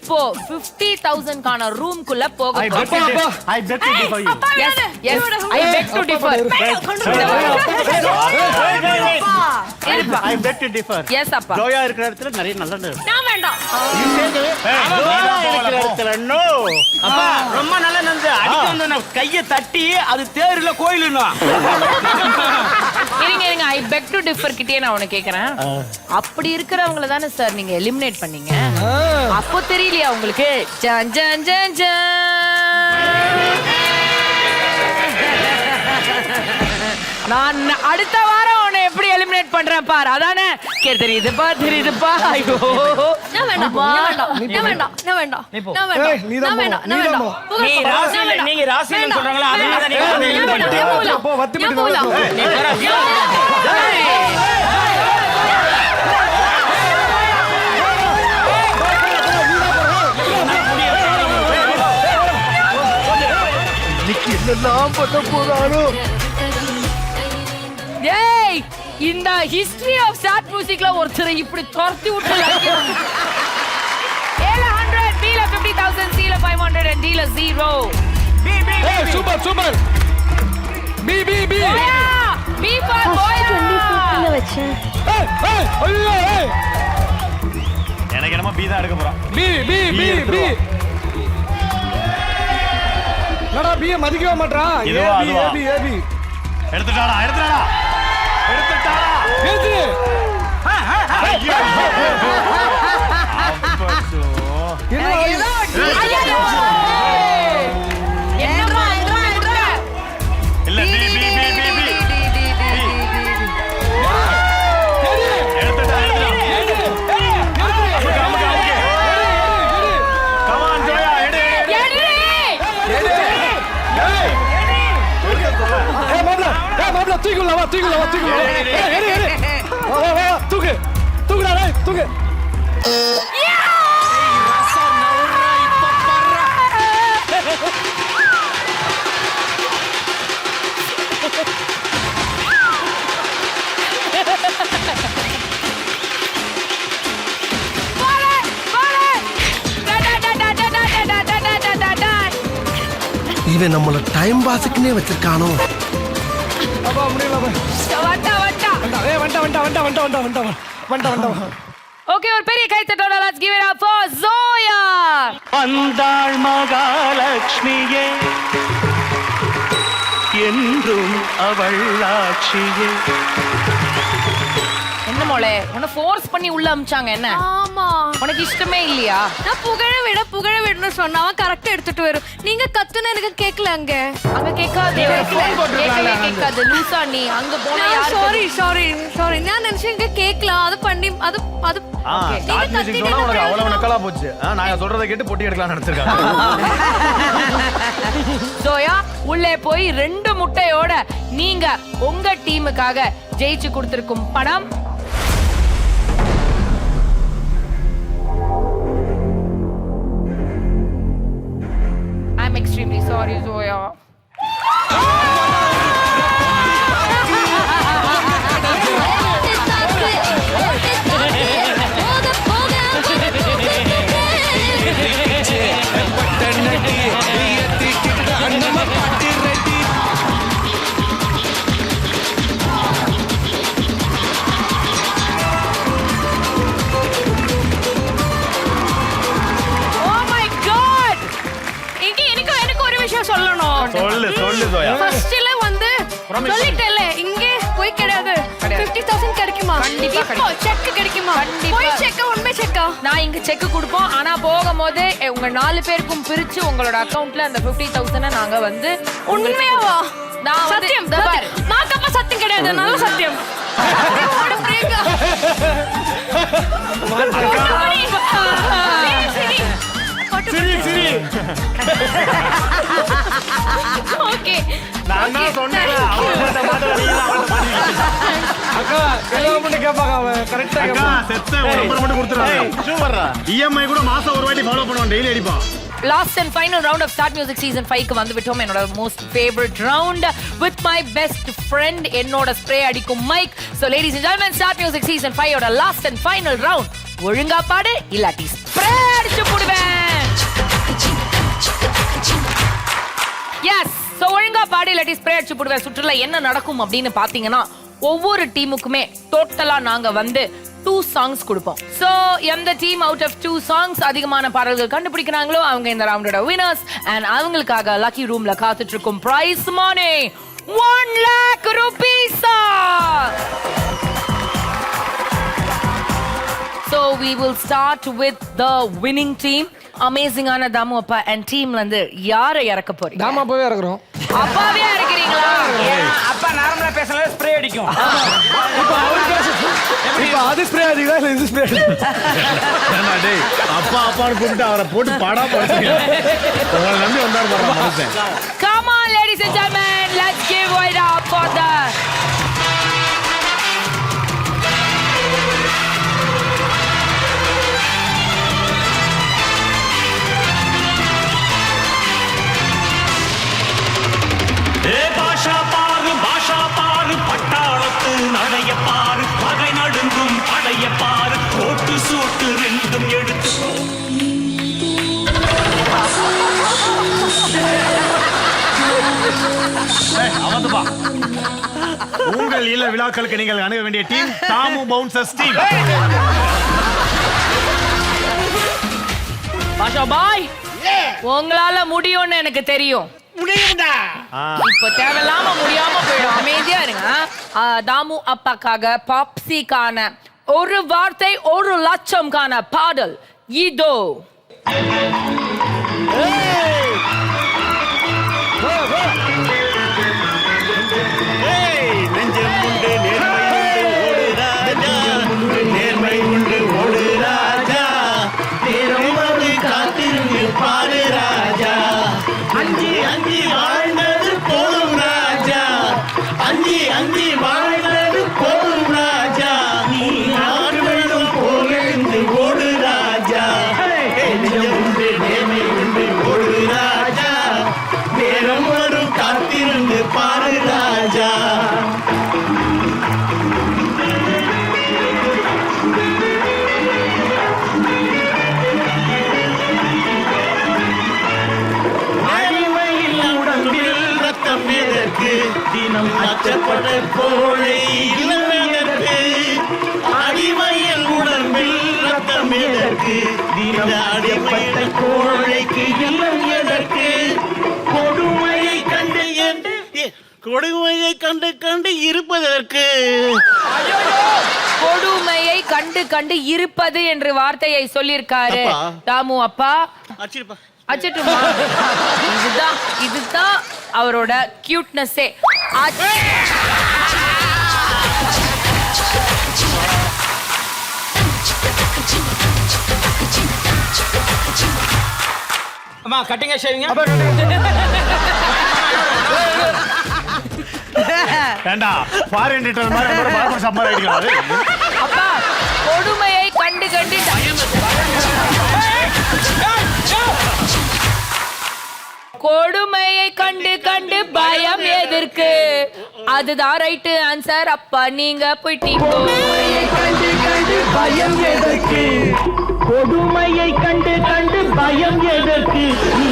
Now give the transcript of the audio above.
இப்போ 50,000 ரூம்க்குள்ள போக I beg to differ you. Yes, yes, I beg to differ. I beg to differ. Yes, அப்பா. ஜோயா இருக்கிற இடத்துல நிறைய நல்லது இருக்கு. நான் வேண்டாம். ஜோயா இருக்கிற இடத்துல no. அப்பா ரொம்ப நல்ல நந்து அடிக்க வந்து கையை தட்டி அது தேர்ல கோயிலுன்னா இருங்க I beg to differ கிட்டே நான் உனக்கு கேக்குறேன். அப்படி இருக்கிறவங்கள தானே சார் நீங்க எலிமினேட் பண்ணீங்க. அப்போ தெரியலையா உங்களுக்கு? ஜன் ஜன் ஜன் ஜன். நான் அடுத்த வாரம் உன்னை எப்படி எலிமினேட் பண்றேன் பார். அதானே தெரியுதுப்பா ஐயோ நீங்க ராசின்னு சொல்றாங்களா அதனால என்னெல்லாம் பண்ண போறானோ. ஏய் இந்த ஹிஸ்டரி ஆஃப் சாட் மியூசிக்ல ஒருத்தரை இப்படி துரத்தி விட்டு 700 B-ல 50,000 C-ல 500 and D-ல 0. Super super. B B B B for போயா. வச்சேன். ஐயோ எனக்கு என்னமோ பி தான் எடுக்க போறோம். B B B B. என்னடா பி மதிக்கவே மாட்டறான். A B A B A B. எடுத்துட்டாடா. ஏது? ஐயோ. என்னம்மா என்ன இல்ல B B B B B. எடுத்துட்டா. Come on ஜோயா எடு. மாப்ள தூக்குல வா. ஏறு. வா தூக்குடா டேய் தூக்கு. இவன் நம்மள டைம் பாஸ்க்குனே வச்சிருக்கானோ. அப்பா முடியல வண்டா. ஓகே ஒரு பெரிய கை தட்டோட let's give it up for Zoya. வந்தாள் மகாலட்சுமியே என்றும் அவள் ஆட்சியே. என்ன மோளே உன்னை ஃபோர்ஸ் பண்ணி உள்ள அமிச்சாங்க என்ன? ஆமா உனக்கு இஷ்டமே இல்லையா? நான் புகழ விடணும்னு சொன்னா அவன் கரெக்டா எடுத்துட்டு வரும். நீங்க கத்துன எனக்கு கேட்கல அங்க கேட்காது லூசா நீ அங்க போனா சாரி நான் நினைச்சேன் இங்க கேட்கலாம். அது பண்ணி அது அவ்வளவு நக்கலா போச்சு. நாங்க சொல்றதை கேட்டு பொட்டி எடுக்கலாம் நினைச்சிருக்காங்க. சோயா உள்ளே போய் 2 முட்டையோட நீங்க உங்க டீமுக்காக ஜெயிச்சு கொடுத்திருக்கும் பணம் I'm extremely sorry Zoya. சொல்லு ஜோயா. ஃபர்ஸ்ட்ல வந்து சொல்லிட்டேல இங்க போய் கிடையாது. 50,000 கிடைக்குமா? கண்டிப்பா கிடைக்கும். செக் கிடைக்குமா? போய் செக் உண்மை செக்கா? நான் இங்க செக் கொடுப்போம். ஆனா போகும்போது உங்க 4 பேருக்கும் பிரிச்சு உங்களோட அக்கவுண்ட்ல அந்த 50,000 நாங்க வந்து உண்மையாவா? நான் சத்தியம் நான் கப்ப சத்தியம் கிடையாது. நல்ல சத்தியம். சரி ஓகே நான் தான் சொன்னேன் அவர்ட்ட மாட்டறீங்க அக்கா ஏதோ பண்ணி கேட்பாங்க அவன் கரெக்ட்டா அக்கா செத்த ஒரு நம்பர் மட்டும் கொடுத்துறாங்க. சூப்பர்ரா. EMI கூட மாசம் ஒரு வாட்டி ஃபாலோ பண்ணுவான். டெய்லி அடிப்பான். Last and final round of Start Music Season 5 க்கு வந்து விட்டோம். என்னோட most favorite round with my best friend என்னோட ஸ்ப்ரே அடிக்கும் mic. So ladies and gentlemen, Start Music Season 5 ஓட last and final round. ஒழுங்கா பாடு இல்லாட்டி ஸ்ப்ரே அடிச்சு போடுவேன். இல்லாட்டி ஸ்ப்ரே அடிச்சு போடுவேன் சுற்றுல என்ன நடக்கும் அப்படின்னு பாத்தீங்கன்னா ஒவ்வொரு டீமுக்குமே டோட்டலா நாங்க வந்து 2 songs கொடுப்போம். சோ எந்த டீம் அவுட் ஆஃப் 2 songs அதிகமான பாடல்கள் கண்டுபிடிக்கிறாங்களோ அவங்க இந்த ரவுண்டோட வினர்ஸ். அண்ட் அவங்களுக்காக லக்கி ரூம்ல காத்துட்டு இருக்கும் prize money 1 lakh rupees. So we will start with the winning team. அமேசிங்கான தாமு அப்பா அண்ட் டீம்ல இருந்து யாரை இறக்க போறீங்க? நாம அப்பவே இறக்குறோம். அப்பாவே இறக்குறீங்களா? அப்பா நார்மலா பேசல ஸ்ப்ரே அடிக்கும். இப்ப அது ஸ்ப்ரே அடிக்குதா இல்ல இது ஸ்ப்ரே அடிக்குதா? டேய் அப்பா அப்பான்னு கூப்பிட்டு அவரை போட்டு பாடா போடுறீங்க. உங்களை நம்பி வந்தார் பாரு மனுஷன். Come on ladies and gentlemen, let's give it up for the பாரு பட்டாளத்து நடைய பாரு பகை நடுங்கும் படைய பாரு கோட்டு சூட்டு ரெண்டும் எடுத்து அவந்துப்பா உங்கள் இல்ல விழாக்களுக்கு நீங்கள் அணுக வேண்டிய டீம் தாமு பவுன்சர்ஸ் டீம். பாஷா பாய் உங்களால முடியும்னு எனக்கு தெரியும். முடியும்டா. இப்ப தேவையில்லாம முடியாம போயிடும். அமைதியா இருங்க. தாமு அப்பாக்காக பாப்சிக்கான ஒரு வார்த்தை 1 லட்சம்கான பாடல் இதோ. நெஞ்சம் உண்டு நேர்மை உண்டு ஓடு ராஜா நேர்மை காத்திருந்து பாரு ராஜா அஞ்சி அஞ்சி வாழ்ந்தது போதும் ராஜா அஞ்சி அஞ்சி வாழ்ந்தது போதும் ராஜா நீ நாடுகளும் போலெழுந்து ஓடு ராஜா நெஞ்சம் உண்டு நேர்மை உண்டு ஓடு ராஜா நேரம் வரும் காத்திருந்து பாரு ராஜா. தினம் அச்சப்பட கோழை இளமையதற்கு அடிமையில் உடம்பில் ரத்தம் எதற்கு தினம் அடிமையிட கோழைக்கு இளம் எதற்கு கொடுமையை கண்டு கண்டு இருப்பதற்கு கொடுமையை கண்டு கண்டு இருப்பது என்று வார்த்தையை சொல்லியிருக்காரு தாமு அப்பா. அச்சட்டுமா இதுதான் அவரோட கியூட்னஸே. அம்மா கட்டிங்க ஷேவிங்க. ஏண்டா ஃபாரின் ரிட்டர்ன் மாதிரி ஒரு பார்பர் ஷாப் மாதிரி அடிக்கிறாரு. அப்பா கொடுமையை கண்டு கண்டு கொடுமையை கண்டு கண்டு பயம் எதற்கு? அதுதான் ரைட் ஆன்சர். அப்பா நீங்க போயிட்டீங்க. பயம் எதற்கு கொடுமையை கண்டு கண்டு பயம் எதற்கு நீ